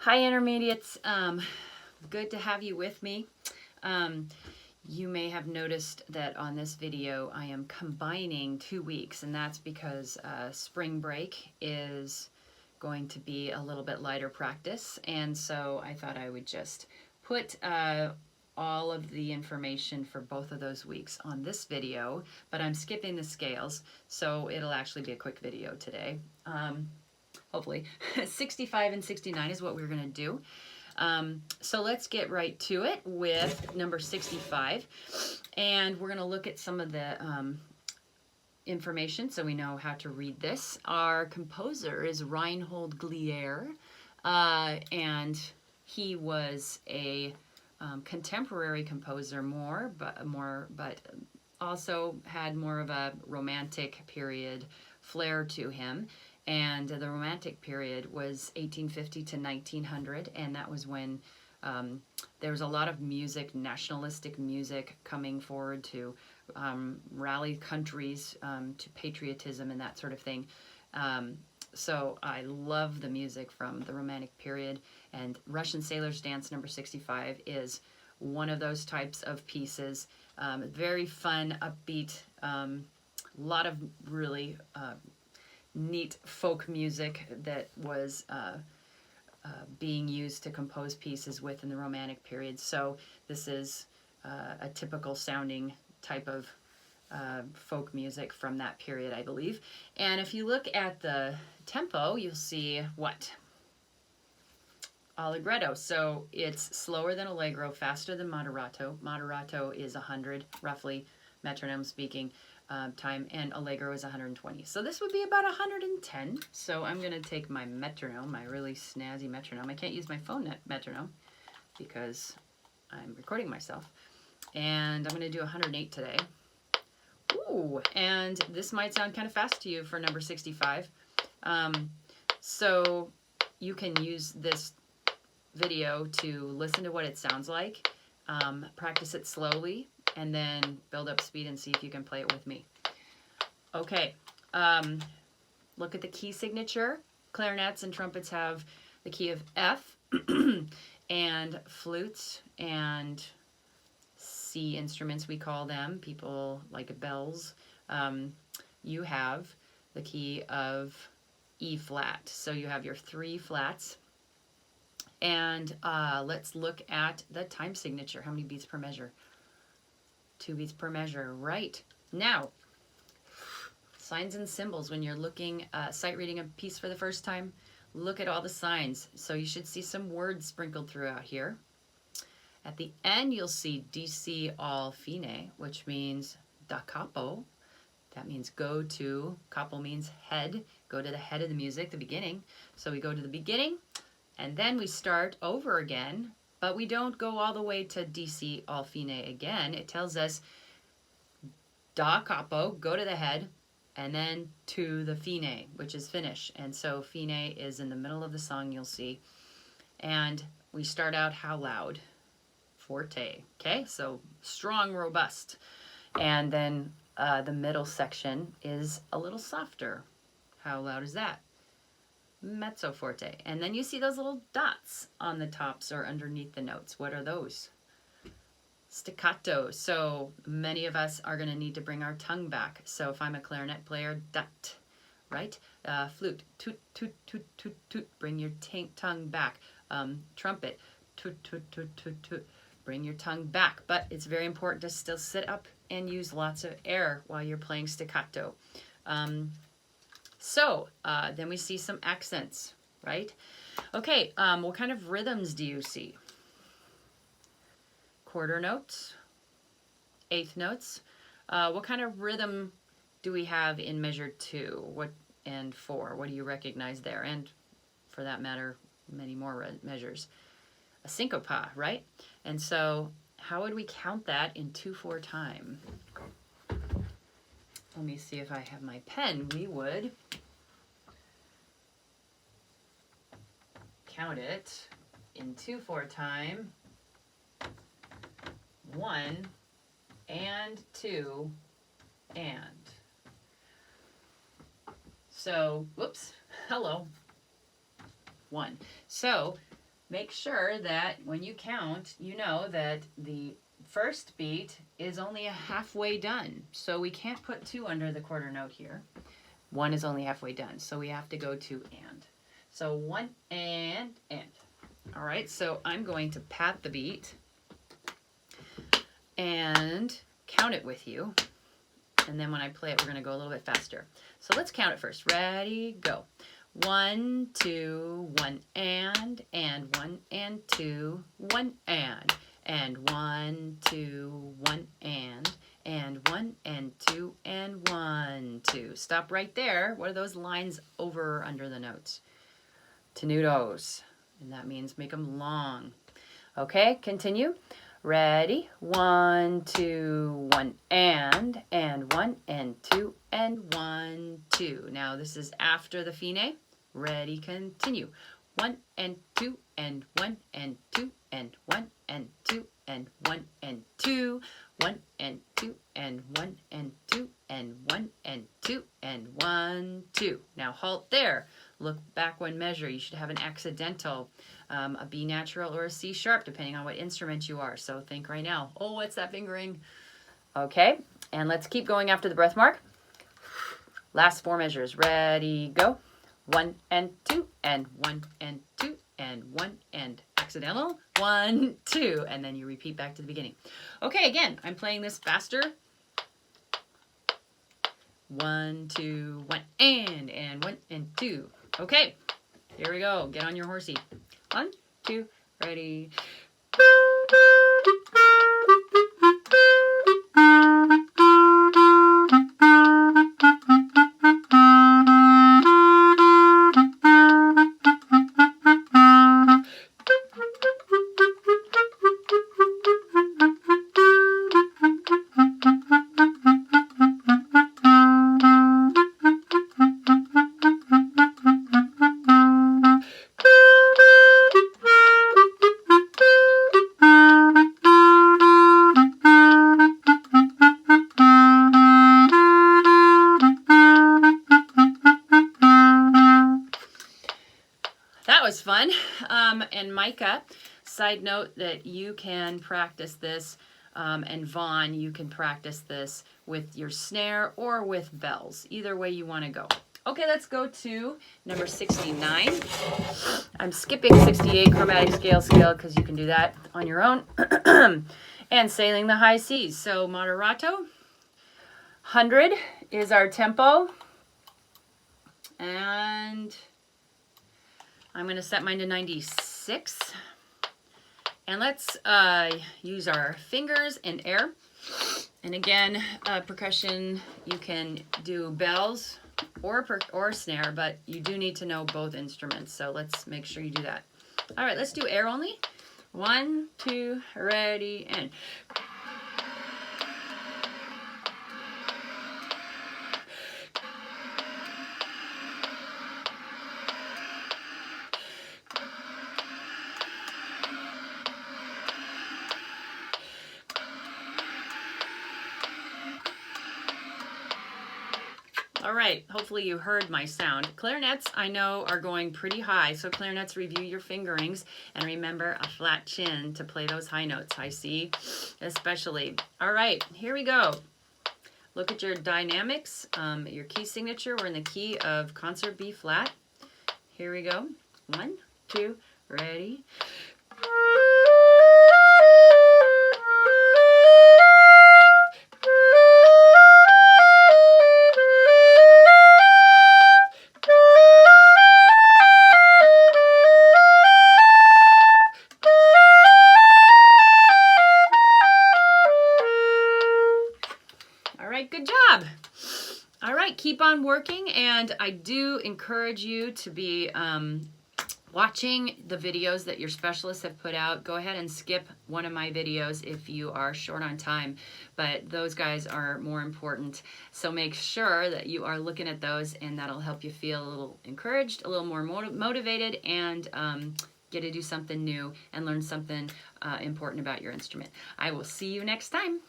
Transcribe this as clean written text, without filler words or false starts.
Hi, intermediates. Good to have you with me. You may have noticed that on this video I am combining 2 weeks, and that's because spring break is going to be a little bit lighter practice, and so I thought I would just put all of the information for both of those weeks on this video, but I'm skipping the scales, so it'll actually be a quick video today. Hopefully. 65 and 69 is what we're going to do. So let's get right to it with number 65. And we're going to look at some of the information so we know how to read this. Our composer is Reinhold Glier, and he was a contemporary composer but also had more of a romantic period flair to him. And the Romantic period was 1850 to 1900, and that was when there was a lot of music, nationalistic music, coming forward to rally countries to patriotism and that sort of thing. So I love the music from the Romantic period, and Russian Sailor's Dance number 65 is one of those types of pieces. Very fun, upbeat, a lot of really neat folk music that was being used to compose pieces with in the Romantic period. So this is a typical sounding type of folk music from that period, I believe. And if you look at the tempo, you'll see what? Allegretto. So it's slower than allegro, faster than moderato. Moderato is 100, roughly, metronome speaking. Time, and allegro is 120. So this would be about 110. So I'm going to take my metronome, my really snazzy metronome. I can't use my phone metronome because I'm recording myself. And I'm going to do 108 today. Ooh, and this might sound kind of fast to you for number 65. So you can use this video to listen to what it sounds like, practice it slowly, and then build up speed and see if you can play it with me. Okay, look at the key signature. Clarinets and trumpets have the key of F, and flutes and C instruments, we call them, people like bells, you have the key of E flat. So you have your 3 flats. And let's look at the time signature. How many beats per measure? 2 beats per measure, right. Now, signs and symbols. When you're looking, sight reading a piece for the first time, look at all the signs. So you should see some words sprinkled throughout here. At the end, you'll see DC all fine, which means da capo. That means go to, capo means head, go to the head of the music, the beginning. So we go to the beginning, and then we start over again, but we don't go all the way to DC all fine again. It tells us da capo, go to the head, and then to the fine, which is finish. And so fine is in the middle of the song, you'll see. And we start out how loud? Forte. Okay, so strong, robust. And then the middle section is a little softer. How loud is that? Mezzo forte. And then you see those little dots on the tops or underneath the notes. What are those? Staccato. So many of us are going to need to bring our tongue back. So if I'm a clarinet player, dut, right? Flute, toot, toot, toot, toot, toot. Bring your tongue back. Trumpet, toot, toot, toot, toot, toot. Bring your tongue back. But it's very important to still sit up and use lots of air while you're playing staccato. So then we see some accents, right? Okay, what kind of rhythms do you see? Quarter notes, eighth notes. What kind of rhythm do we have in measure 2 and 4? What do you recognize there? And for that matter, many more measures. A syncopa, right? And so how would we count that in 2/4 time? Let me see if I have my pen. We would count it in 2/4 time. 1 and 2 and. So, whoops, hello. 1. So make sure that when you count, you know that the first beat is only a halfway done. So we can't put 2 under the quarter note here. 1 is only halfway done, so we have to go to and. So 1 and. All right, so I'm going to pat the beat and count it with you. And then when I play it, we're going to go a little bit faster. So let's count it first. Ready, go. 1, 2, 1 and 1 and 2, 1 and 1, 2, 1 and 1 and 2 and 1, 2. Stop right there. What are those lines over or under the notes? Tenutos. And that means make them long. Okay, continue. Ready? 1, 2, 1 and 1 and 2 and 1, 2. Now this is after the fine. Ready, continue. 1 and 2 and 1 and 2 and 1 and 2 and 1 and 2. 1 and 2 and 1 and 2 and 1 and 2 and 1, 2. Now halt there. Look back one measure. You should have an accidental, a B natural or a C sharp, depending on what instrument you are. So think right now, oh, what's that fingering? Okay, and let's keep going after the breath mark. Last 4 measures. Ready, go. 1 and 2 and 1 and 2 and 1 and accidental. 1, 2, and then you repeat back to the beginning. Okay, again, I'm playing this faster. 1, 2, 1 and 1 and 2. Okay, here we go. Get on your horsey. 1, 2, ready. That was fun. And Micah, side note that you can practice this, and Vaughn, you can practice this with your snare or with bells. Either way you want to go. Okay, let's go to number 69. I'm skipping 68 chromatic scale because you can do that on your own. And sailing the high seas. So moderato, 100 is our tempo. And I'm going to set mine to 96. And let's use our fingers and air. And again, percussion, you can do bells or snare, but you do need to know both instruments. So let's make sure you do that. All right, let's do air only. 1, 2, ready, and... All right, hopefully you heard my sound. Clarinets, I know, are going pretty high, so clarinets, review your fingerings and remember a flat chin to play those high notes, high C especially. All right, here we go. Look at your dynamics, your key signature. We're in the key of concert B flat. Here we go. 1, 2, ready. Good job. All right, keep on working, and I do encourage you to be watching the videos that your specialists have put out. Go ahead and skip one of my videos if you are short on time, but those guys are more important. So make sure that you are looking at those, and that'll help you feel a little encouraged, a little more motivated, and get to do something new and learn something important about your instrument. I will see you next time.